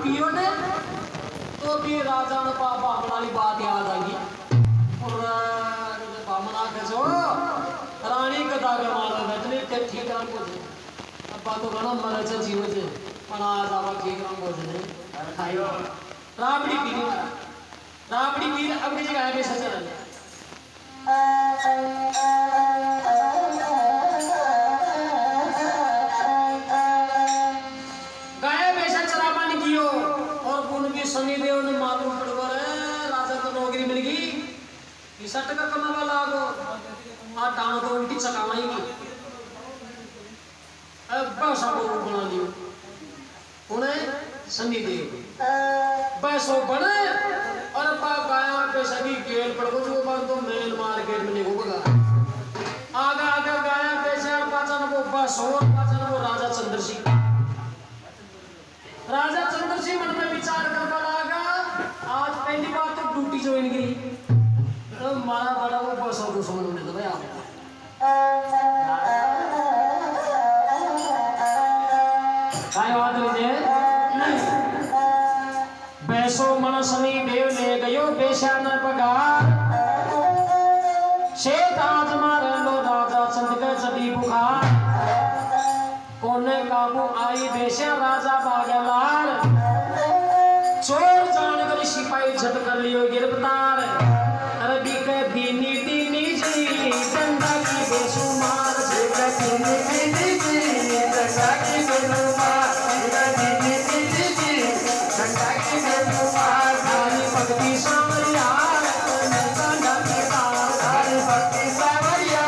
पियो ने तो भी राजा ने बामन वाली बात याद आ गई और बामन आके जो रानी कदा के मार बैठने ते ठीक रंग हो जाए अब बात तो गणा मरे से जीव से पण आज आवा ठीक रंग हो जाए खाइयो राबड़ी पी अब की जगह पे सच रहा शनिदेव ने मालूम पड़ राजा को नौकरी मिल गई सट का कमावा लागो आ टाण तो उल्टी चकावा ही नहीं अब बसा को बना लियो उन्हें शनिदेव बसो बने और गाया पे सभी गेल पड़ गो जो बात तो मेन मार्केट में नहीं होगा आगे आगे गाया पे से पाचन को बसो पाचन को राजा चंद्रसिंह मन में विचार करने लगा आज पहली बार तो ड्यूटी ज्वाइन की तो मारा बड़ा वो बस और दुश्मन होने दो भैया काय बात लीजिए बैसो मन शनि देव ले गयो बेशान पगार शेत आज मारे लो राजा चंद के चढ़ी बुखार कोने काबू आई बेशा राजा बागेलार चोर जानकर सिपाही झट कर लियो गिरफ्तार अरबी के दीनी दीनी जी गंगा की बेशुमार दीनी दीनी जी गंगा की बेशुमार दीनी दीनी जी गंगा की बेशुमार धानी भक्ति सावरिया गंगा की बाहर धानी भक्ति सावरिया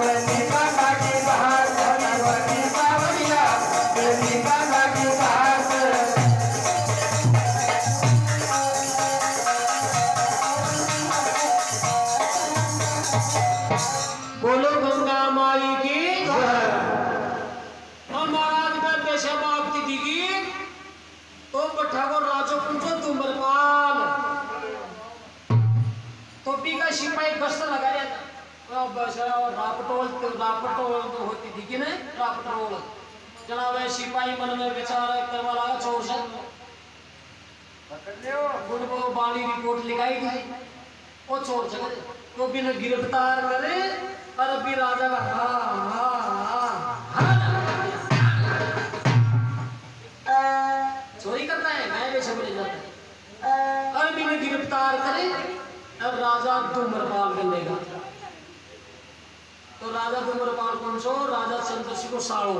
गंगा की बाहर धानी भक्ति सावरिया गंगा की बाहर बोलो गंगा माई की महाराज का पेशा बाप की दिगी तो ठाकुर राजो पूछो तुम बरपाल तो पी का सिपाही गश्त लगा रहा था बस रापटोल तो होती थी कि नहीं रापटोल जनाब सिपाही मन में विचार करवा लगा चोर से उनको बाणी रिपोर्ट लिखाई गई वो चोर से तो बिना गिरफ्तार करे और अभी राजा का चोरी करना है मैं वैसे बोले जाता है और बिना गिरफ्तार करे अब राजा धूम्रपाल कर लेगा तो राजा धूम्रपाल कौन सो राजा चंद्रसिंह को साड़ो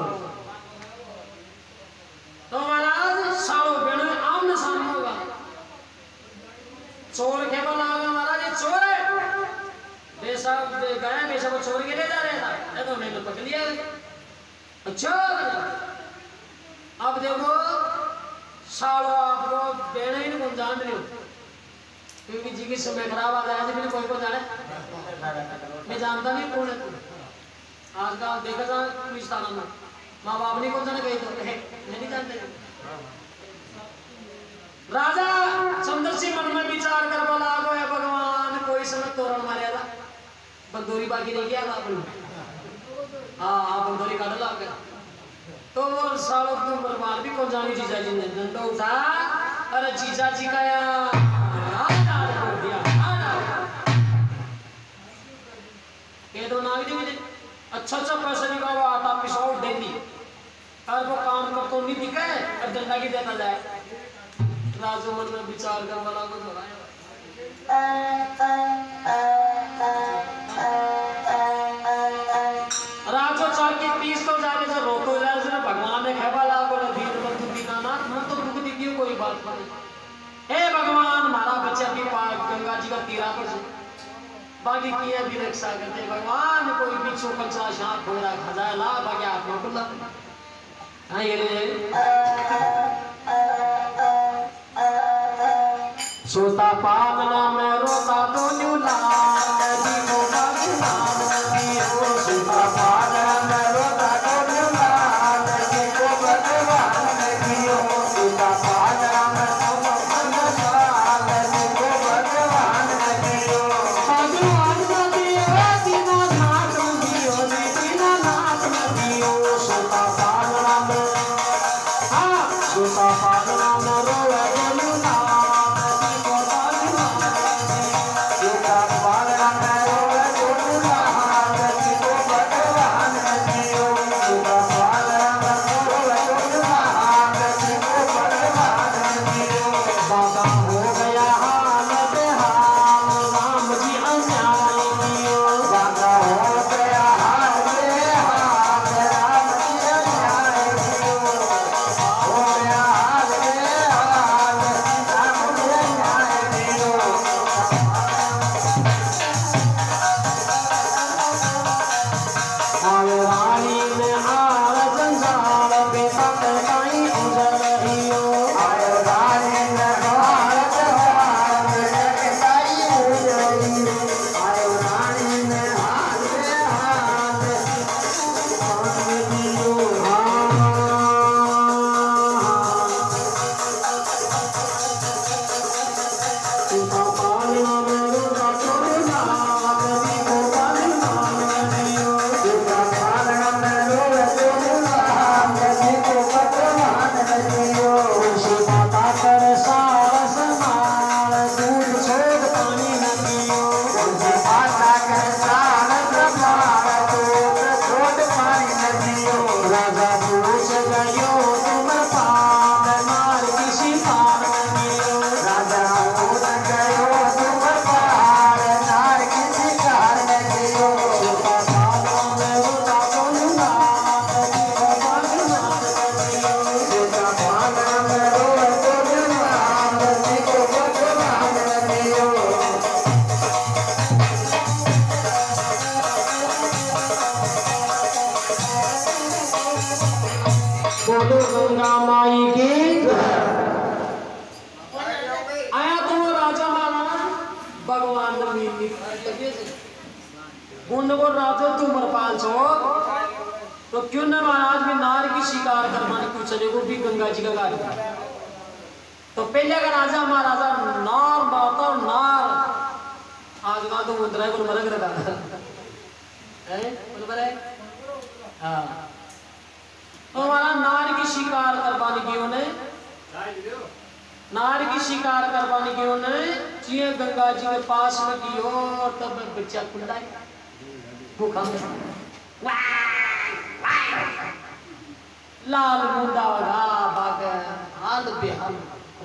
तो महाराज साड़ो बेड़ो आमने सामने होगा चोर के बोला महाराज ये चोर है बेसा गया बेसा को चोर के ले जा रहा था ये तो मैंने पकड़ लिया अच्छा अब देखो सालो आपको बेड़ा ही नहीं जान रही क्योंकि जी की समय खराब आ गया मैंने कोई को जाने मैं जानता नहीं कौन है आज का देखा था पुलिस थाना में माँ बाप नहीं कौन जाने गई तो नहीं जानते राजा चंद्रसिंह मन में विचार कर बोला है भगवान कोई समय तोरण मारे था बंदूरी बाकी नहीं किया था अपन हाँ बंदूरी काट ला गया तो वो सालों तुम बर्बाद भी कौन जानी जीजा जी ने डंडा उठा अरे जीजा जी का यार ये तो नाग जी मुझे अच्छा पैसा निकालो आटा पिसाओ दे दी और वो काम कर तो नहीं दिखे और डंडा की देता जाए राजो मन में विचार कर वाला को दोहराया राजो चार की 30 तो जाने से रोको जाए से भगवान ने कहवा ला बोले धीर बंधु दीनाना मैं तो दुख दी कोई बात नहीं हे भगवान हमारा बच्चा भी गंगा जी का तीरा पर से बाकी किए भी रक्षा करते भगवान कोई भी चौकचा शांत हो रहा खजाए ला बाकी आप लोग ला हाँ ये सोता पागना में रोता तो न्यूला नदी को बागना दियो सोता पागना में रोता तो न्यूला नदी को भगवान दियो सोता पागना में रोता तो न्यूला नदी को भगवान दियो भगवान दियो दीना नाथ दियो दीना नाथ दियो सोता पागना में हाँ सोता पागना में रोता क्यों ना महाराज भी नार की शिकार करवाने क्यों चले वो भी गंगा जी का घाट। तो पहले का राजा महाराजा नार माता नार आज का तो मुद्रा को मरग रखा है बोल रहे हाँ। तो हमारा नार की शिकार करवाने की उन्हें नार की शिकार करवाने की उन्हें जिये गंगा जी के पास में की और तब बच्चा खुला भूखा लाल मुंडा भाग हाल बेहाल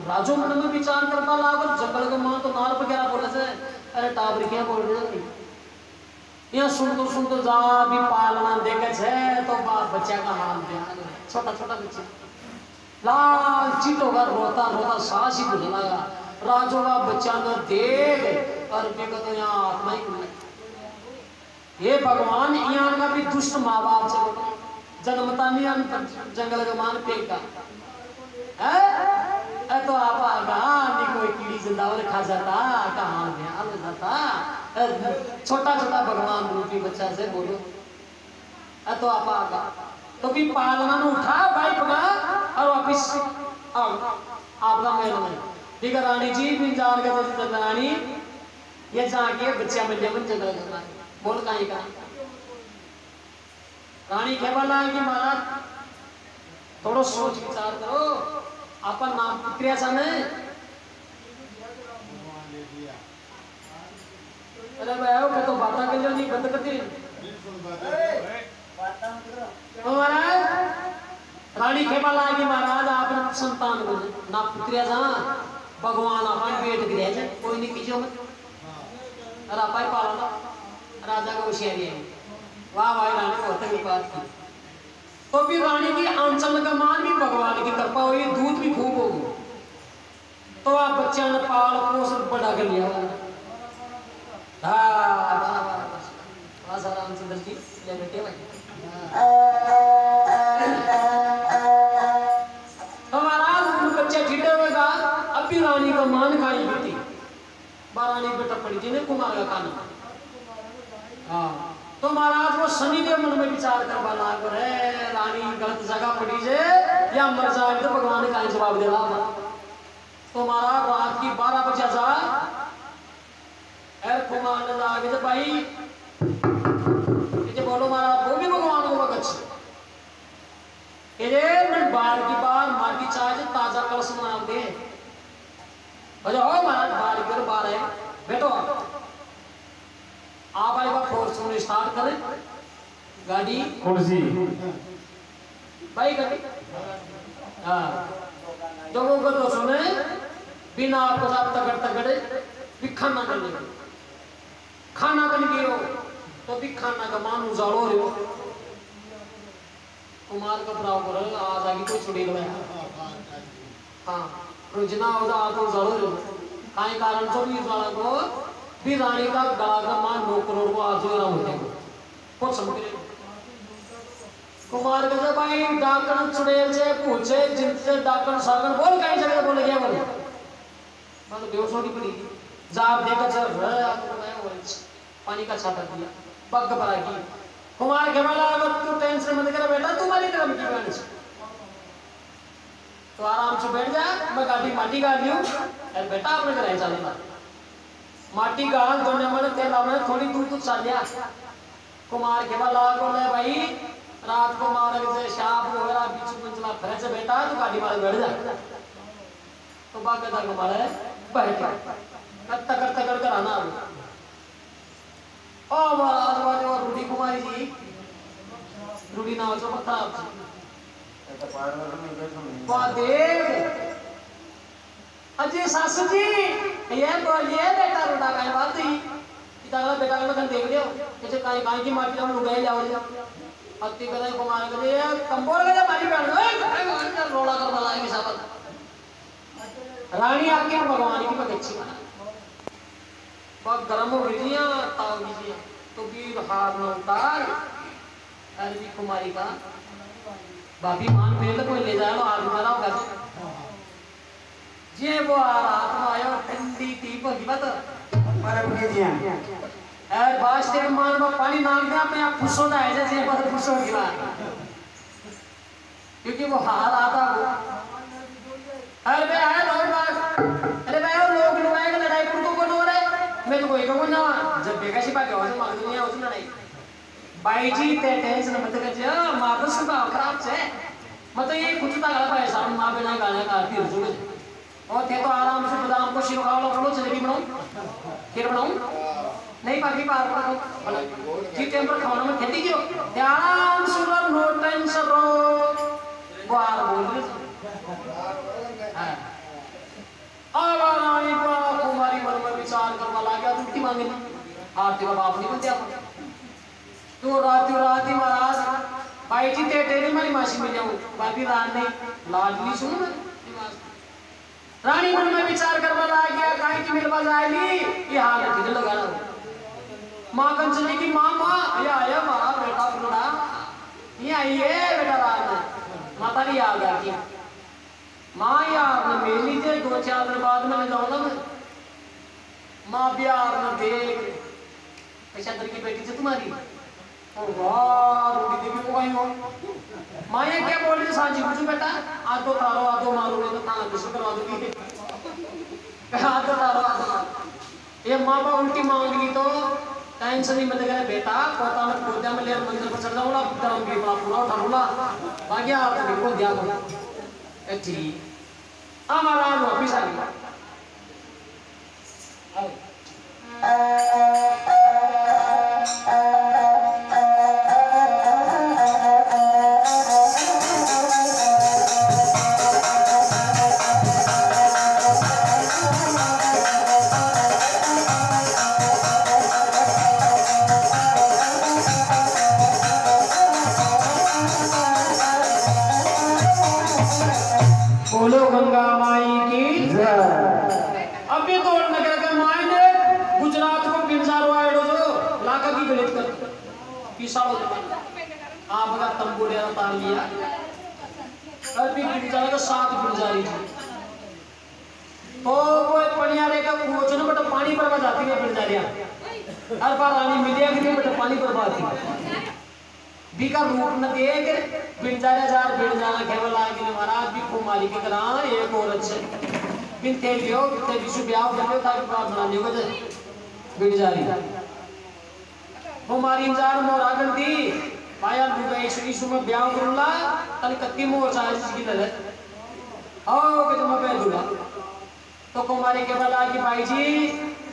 राजो मन में विचार करता लागल जंगल के मां तो नार पर क्या बोले से अरे टाबर क्या बोल रहे यहाँ सुन जा भी पालना देखे छे तो बाप बच्चा का हाल बेहाल छोटा छोटा बच्चा लाल चिटो का रोता रोता सांस ही भूलने लगा राजो का बच्चा न देख और बेका तो यहाँ आत्मा ही खुल ये भगवान यहाँ का भी दुष्ट माँ बाप से जन्मता नहीं जंगल के मान फेंका है तो आप आगा नहीं कोई कीड़ी जिंदावर खा जाता कहाँ हाल जाता छोटा छोटा भगवान रूपी बच्चा से बोलो तो आप आगा तो भी पालना ने उठा भाई पका और वापिस आपका महल में ठीक है रानी जी भी जान के रानी ये जाके बच्चा मिल जाए जंगल बोल कहीं का रानी क्या बोला कि महाराज थोड़ा सोच विचार करो अपन नाम पुत्रिया सामने अरे भाई तो बात कर लो नहीं बंद करती महाराज रानी के बोला कि महाराज आपने संतान को ना पुत्रिया सा भगवान अपन पेट गिरे जाए कोई नहीं कीजिए मत अरे आप ही पाला राजा का होशियारी है वाह भाई रानी बहुत तगड़ी बात की तो भी रानी की आंचल का मान भी भगवान की कृपा हुई दूध भी खूब होगी तो आप बच्चा ने पाल पोस बड़ा कर लिया रामचंद्र जी ले बेटे भाई तो महाराज बच्चा ठीठे होगा अब भी रानी का मान खाई बेटी बारानी बेटा पड़ी जिन्हें कुमार का खाना हाँ तो महाराज वो शनिदेव मन में विचार करवा लाग रहे रानी गलत जगह पड़ी जे या मर जाए तो भगवान का जवाब दे रहा तो महाराज रात की 12 बजे जा कुमार ने आगे तो भाई ये बोलो महाराज वो भी भगवान को वक्त ये मैं बार की बार मार की चाय ताजा कलश बना दे हो महाराज बार की बार है बैठो आप आएगा फॉर्च्यूनर स्टार्ट करें गाड़ी कुर्सी भाई गाड़ी हाँ लोगों को तो सुने बिना आपको साथ तगड़े भी खाना कर ले खाना कर गिरो तो भी खाना का मान उजाड़ो रे कुमार का प्राव करो आज आगे कोई छुड़ी लो हाँ रोजना होता आप उजाड़ो रे काई कारण तो भी उजाड़ा को भी रानी का गला का मान 9 करोड़ को आज हो रहा कुछ समझ कुमार कहते भाई डाकन चुड़ैल से पूछे जिनसे डाकन सागन बोल कहीं जगह बोल गया बोले मैं तो बेहोश होनी पड़ी जार देखा चल पानी का छाता दिया पग पर की कुमार के वाला अगर तू टेंशन मत कर बेटा तुम्हारी तरफ की गाड़ी तो आराम से बैठ जा मैं गाड़ी माटी गाड़ लियो अरे बेटा आपने घर चलना माटी गाल दोने मन तेला में थोड़ी दूर तक चल गया कुमार के वाला बोले भाई रात को मार से शाप वगैरह बीच में चला फिर से बेटा तो गाड़ी मार बैठ जा तो बाकी तक हमारे बैठ करता कर आना ओ महाराज वाले और रूडी कुमारी जी रूडी नाव से खराब देख अजय सासू जी ये बोलिए बेटा रूडा का बात ही इतना बेटा का देख लियो जैसे काई काई की माटी हम लुगाई जाओ अति कदे कुमार कदे कंबोर के मारी बैठ रोड़ा कर बनाएंगे साहब रानी आके भगवान की बच्ची बना बहुत गर्म हो गई ताव लीजिए तो वीर हार न उतार अरबी कुमारी का भाभी मान पहले कोई ले जाए आज मारा होगा जे वो आत्मा आयो ठंडी थी भगवत परम के जी ए बास्ते के मान में पानी नाम दिया मैं खुश हो जाए जैसे बहुत खुश हो गया क्योंकि वो हार आता वो। अरे बे आए लोग बाग, अरे बे लोग लुगाए का लड़ाई कुर्को कौन हो रहा है? मैं तो कोई कहूँ ना, जब बेगा शिपा के औसम मार दुनिया औसम लड़ाई। भाई जी ते टेंशन मत कर जा, माँ तो सुबह खराब से, मतलब ये कुछ तो गलत है सामने माँ बिना गाने का आरती रसूल। और थे तो आराम से बादाम को शिरो खाओ लो जलेबी बनाऊं, खीर बनाऊं, नहीं बाकी पार बनाऊं, जी टेम्पर खाना में खेती क्यों? ध्यान सुनो नो टेंशन रो, बार बोल रहे हैं। अब रानी बाप कुमारी मन में विचार करना लगा दुखी मांगे, आरती का बाप नहीं बनते आप। तो राती महाराज भाई जी ते तेरी मारी मासी मिल जाऊं, बाकी रात नहीं लाडली सुनो ना। रानी मन में विचार करना लग गया काहे की मेरे पास आएगी ये हाल है ठीक लगा रहा मां कंचनी की मां आया आया मारा बेटा बुढ़ा ये आई है बेटा रात में माता नहीं आ गया कि मां यार ने मिल लीजिए 2-4 दिन बाद में जाऊंगा मैं मां प्यार न देख पैसा की बेटी से तुम्हारी वाह रोटी देखी कोई हो माया क्या बोल रही सांची पूछू बेटा आज तो तारो आज तो मारो नहीं तो खाना किसी करवा दूंगी आज तो तारो आज ये माँ बाप उल्टी मांग ली तो टेंशन नहीं मत करे बेटा पोता में पूजा में लेर मंदिर पर चढ़ जाऊंगा धर्म की पूरा उठा लूंगा बाकी आप बिल्कुल ध्यान दो ठीक हमारा वापिस आ गया बोलो गंगा माई की अभी तो नगर के माई ने गुजरात को पिंजारो आयो जो लाका की गलत कर पिसाओ आपका तंबू डेरा तार लिया अभी पिंजारे का 7 पिंजारी थी तो वो पनियारे का पूछने बट पानी पर जाती है पिंजारियां हर बार रानी मिलिया कि नहीं बट पानी पर बाती बीका रूप न देख पिंजारे जार बिन जाना केवल आगे महाराज भी को मालिक करा एक और अच्छे बिन तेल लियो ते विशु ब्याह कर लियो ताकि बात बना लियो के बिन जारी हमारी इंजार मोरा गंदी पाया दुगा इशु में ब्याह करूंगा तन कत्ती मोर चाहे जिसकी नजर आओ के तुम पे दूंगा तो कुमारी के बला की भाई जी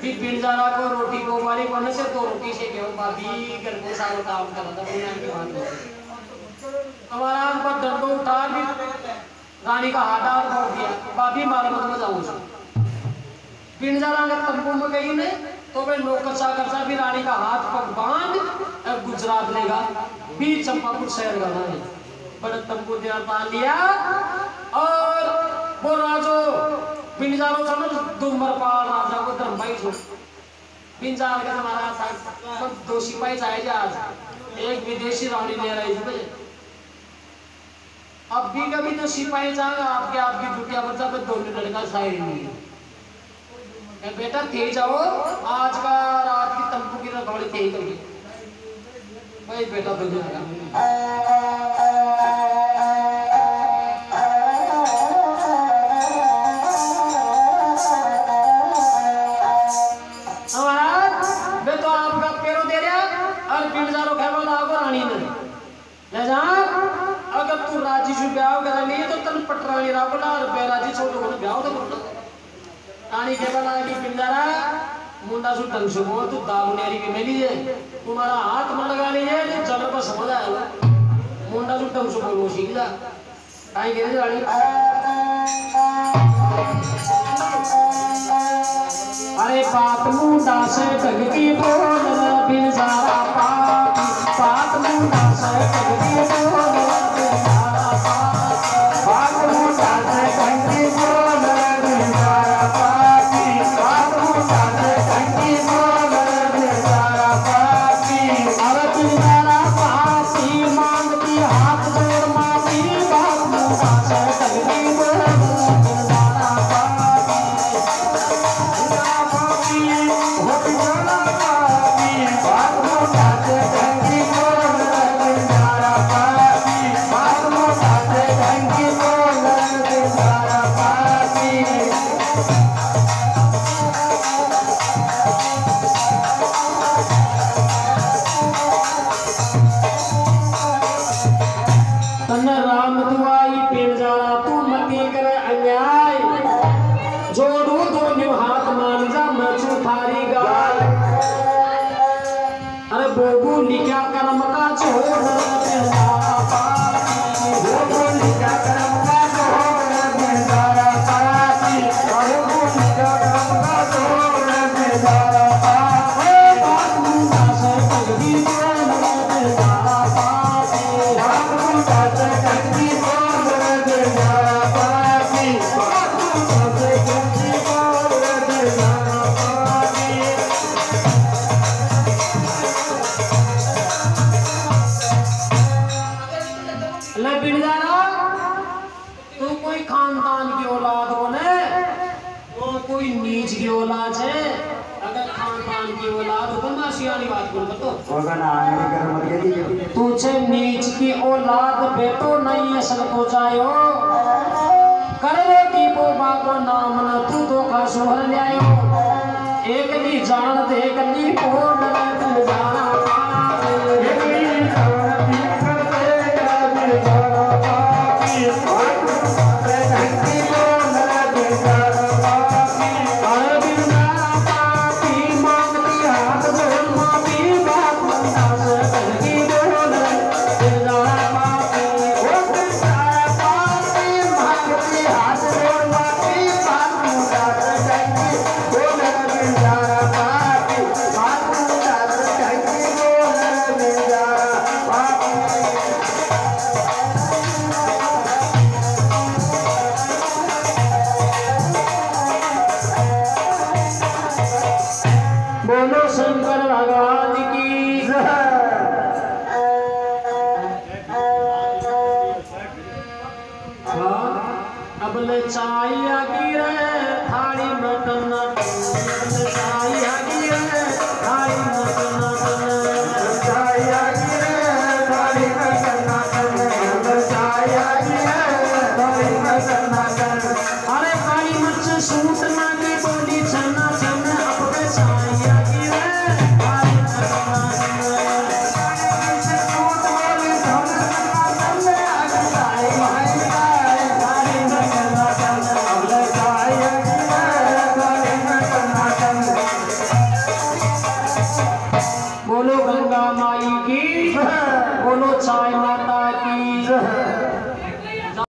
फिर बिरजारा को रोटी को मारी बनने से 2 रोटी से क्यों भाभी घर में सारा काम कर रहा था बुनिया की बात हमारा पर दर्द उठा भी रानी का हाथ आर फोड़ दिया भाभी मारा मत में जाऊँ बिरजारा अगर तंबू में गई ने तो वे नौकर चाकर सा भी रानी का हाथ पग बांध गुजरात लेगा बीच चंपापुर शहर का है बड़ा तंबू दिया ताल लिया और वो राजो पिंजारो समझ दुमरपाल राजा को धर्मभाई छो पिंजार का हमारा सब 2 सिपाही चाहिए आज एक विदेशी रानी ले रही है अब भी कभी तो सिपाही जाएगा आपकी दुटिया बच्चा पे 2 लड़का शायरी नहीं है बेटा थे जाओ आज का रात की तंबू की रखवाली थे कभी भाई बेटा तो जाएगा अगर तू राजी से ब्याह कर लिए तो तन पटरानी रावला और बेराजी छोटो को ब्याह तो करना रानी के बना की पिंजारा मुंडा सु ढंग से बोल तू दावनेरी की मेली है तुम्हारा हाथ में लगा लीजिए तो जगह पर समझ आएगा मुंडा सु ढंग से बोलो सीख जा काहे के रानी अरे बात मुंडा से ढंग की बोल पिंजारा बात मुंडा से ढंग की बोल Happy तन राम दुआई पेड़ जाना तू मती कर अन्याय जोड़ू दोनों हाथ मान जा मचू थारी गाय अरे बोबू लिखा कर्म का छोड़ तू कोई खानदान की औलाद बने वो कोई नीच की औलाद है अगर खानदान की औलाद हो तो मैं सियानी बात करूँ तो होगा ना मेरे घर मत के दीजिए तुझे नीच की औलाद बेटो नहीं असल को जायो कर लो की को बागो नाम न तू तो का सोहर ले आयो एक नी जान दे गली को डर जाना बोलो शंकर भगवान की अब ले चाहिए गिरे थाली मटन चाहिए गिरे थाली मटन चाहिए गिरे थाली मटन चाहिए गिरे थाली मटन अरे काली मच सूट ना के बोली छना छना अपने चाहिए बोलो गंगा माई की बोलो